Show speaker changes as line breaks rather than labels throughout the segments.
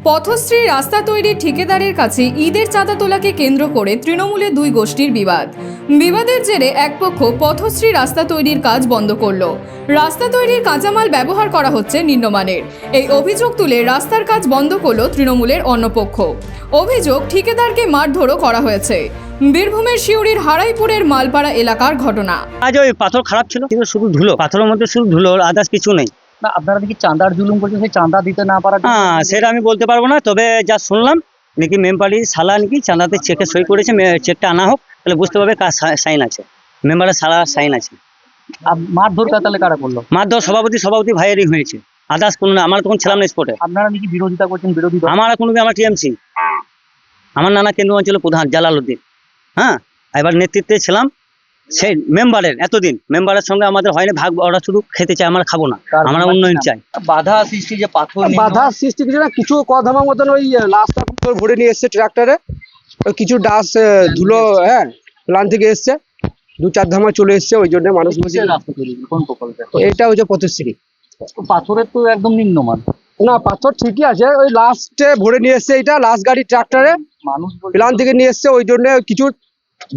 পথশ্রী রাস্তা তৈরির ঠিকাদারের কাছে ঈদের চাঁদা তোলাকে কেন্দ্র করে তৃণমূলের দুই গোষ্ঠীর বিবাদের জেরে এক পক্ষ পথশ্রী রাস্তা তৈরির কাজ বন্ধ করল। রাস্তা তৈরির কাঁচামাল ব্যবহার করা হচ্ছে নিম্নমানের। এই অভিযোগ তুলে রাস্তার কাজ বন্ধ করল তৃণমূলের অন্য পক্ষ। অভিযোগ, ঠিকাদারকে মারধরও করা হয়েছে। বীরভূমের শিউরির হারাইপুরের মালপাড়া এলাকার ঘটনা।
আজ ওই পাথর খারাপ ছিল, কিন্তু শুধু ধুলো, পাথরের মধ্যে শুধু ধুলো, আদার্স কিছু নেই।
না, আপনারা দেখি চাঁদার জুলুম করছেন, সেই চাঁদা দিতে না পারা।
হ্যাঁ, সেটা আমি বলতে পারবো না, তবে যা শুনলাম নাকি মেম্বারের সালা নাকি চাঁদাতে চেকে সই করেছে। চেকটা আনা হোক, তাহলে বুঝতে পারবে কার সাইন আছে, মেম্বারের সালা সাইন আছে।
মারধর তাহলে কারা করলো?
মারধর সভাপতি ভাইয়েরই হয়েছে, আদার্স কোনো না। আমরা তখন ছিলাম না স্পটে।
আপনারা নাকি বিরোধিতা করছেন? বিরোধী
আমার কোনো, আমার টিএমসি, আমার নানা কেন্দ্র অঞ্চলের প্রধান জালালউদ্দিন। হ্যাঁ, এবার নেতৃত্বে ছিলাম সেই মেম্বারের। এতদিন মেম্বারের সঙ্গে আমাদের হয়নি ভাগ, ওরা শুধু খেতে চায়, আমরা খাবো না, আমরা উন্নয়ন চাই।
বাধা সৃষ্টি, যে পাথর
বাধা সৃষ্টি কিছু না, কিছু কদমা মতন ওই রাস্তা ভরে নিয়ে এসছে ট্রাক্টরে, কিছু ডাস্ট ধুলো, হ্যাঁ প্লান থেকে এসছে, 2-4 ধামা চলে এসছে। ওই জন্য মানুষ
রাস্তা তৈরি কোন প্রকল্পে?
এটা হচ্ছে পথশ্রী।
পাথরের তো একদম নিম্নমান।
না, পাথর ঠিকই আছে, ওই লাস্টে ভরে নিয়ে এসছে। এটা লাস্ট গাড়ি ট্রাক্টরে
মানুষ
প্লান থেকে নিয়ে এসছে, ওই জন্য কিছু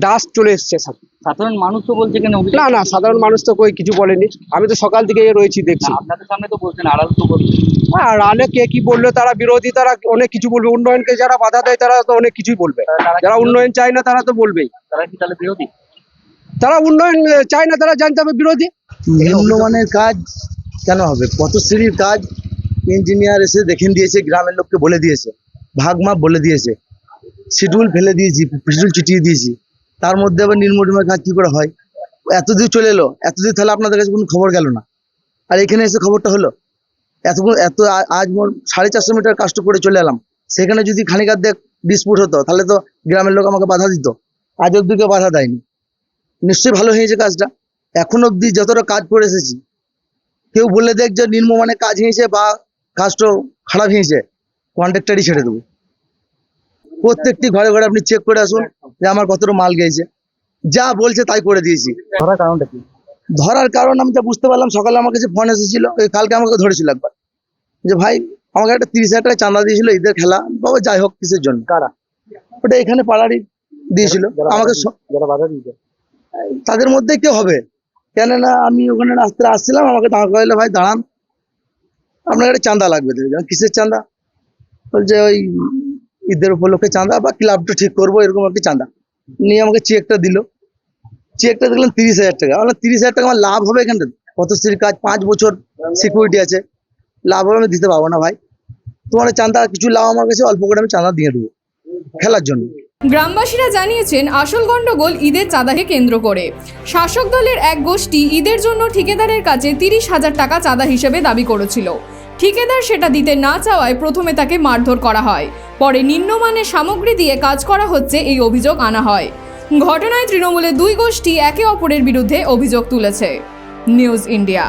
ডাস্ট চলে এসছে।
সাধারণ মানুষ তো বলছে কেন?
না, সাধারণ মানুষ তো কই কিছু বলেনি। আমি তো সকাল থেকে রয়েছি, দেখছি।
আপনাদের সামনে তো বলছেন, আড়াল তো বলছেন।
আর আলে কে কি বললো, তারা বিরোধী, তারা অনেক কিছু বলবে। উন্নয়নকে যারা বাধা দেয় তারা তো অনেক কিছুই বলবে। যারা উন্নয়ন চায় না তারা তো বলবেই।
তারা কি তাহলে বিরোধী?
তারা উন্নয়ন চায় না, তারা জানতে হবে বিরোধী।
নিম্নমানের কাজ কেন হবে? পথশ্রীর কাজ ইঞ্জিনিয়ার এসে দেখে দিয়েছে, গ্রামের লোককে বলে দিয়েছে, ভাগ মাপ বলে দিয়েছে, শিডিউল ফেলে দিয়েছি, শিডিউল চিটিয়ে দিয়েছি। তার মধ্যে আবার নিম্নমানের কাজ কি করে হয়? এতদূর চলে এলো, এতদূর তাহলে আপনাদের কাছে কোনো খবর গেল না, আর এখানে এসে খবরটা হলো। আজ 450 মিটার কাজটা করে চলে এলাম, সেখানে যদি খানিক আধেক ডিসপুট হতো তাহলে তো গ্রামের লোক আমাকে বাধা দিত। আজ অব্দি কেউ বাধা দেয়নি। নিশ্চয়ই ভালো হয়েছে কাজটা। এখন অব্দি যতটা কাজ করে এসেছি, কেউ বলে দেখ যে নিম্নমানের কাজ হয়েছে বা কাজটা খারাপ হয়েছে, কন্ট্রাক্টরই ছেড়ে দেবো। প্রত্যেকটি ঘরে ঘরে আপনি চেক করে আসুন যে আমার কতটা মাল গেছে, যা বলছে তাই করে দিয়েছি।
ধরার কারণটা কি?
ধরার কারণ আমি যা বুঝতে পারলাম, সকালে আমার কাছে ফোন এসেছিল, কালকে আমাকে ধরেছিল একবার, যে ভাই আমাকে একটা 30,000 টাকা চাঁদা দিয়েছিল ঈদের খেলা, বাবা যাই হোক কিসের জন্য।
কারা?
ওটা এখানে পাড়ারই দিয়েছিল আমাকে।
যারা বাধা দিয়েছে
তাদের মধ্যে কেউ হবে, কেননা আমি ওখানে রাস্তায় আসছিলাম, আমাকে দাঁড় করাইলে, ভাই দাঁড়ান, আপনার একটা চাঁদা লাগবে। কিসের চাঁদা? বলছে ওই ঈদের উপলক্ষে চাঁদা বা ক্লাবটা ঠিক করবো, এরকম একটা চাঁদা নিয়ে আমাকে চেকটা দিল। চেকটা দেখলাম 30,000 টাকা। আমার 30,000 টাকা আমার লাভ হবে এখানটা? পথশ্রীর কাজ 5 বছর সিকিউরিটি আছে, লাভ হবে? আমি দিতে পারবো না ভাই। তোমার চাঁদা কিছু লাভ আমার কাছে, অল্প করে আমি চাঁদা দিয়ে দেবো খেলার জন্য।
গ্রামবাসীরা জানিয়েছেন, আসল গন্ডগোল ঈদের চাঁদাকে কেন্দ্র করে। শাসক দলের এক গোষ্ঠী ঈদের জন্য ঠিকাদারের কাছে 30,000 টাকা চাঁদা হিসেবে দাবি করেছিল। ঠিকাদার সেটা দিতে না চাওয়ায় প্রথমে তাকে মারধর করা হয়, পরে নিম্নমানের সামগ্রী দিয়ে কাজ করা হচ্ছে এই অভিযোগ আনা হয়। ঘটনায় তৃণমূলের দুই গোষ্ঠী একে অপরের বিরুদ্ধে অভিযোগ তুলেছে। News India.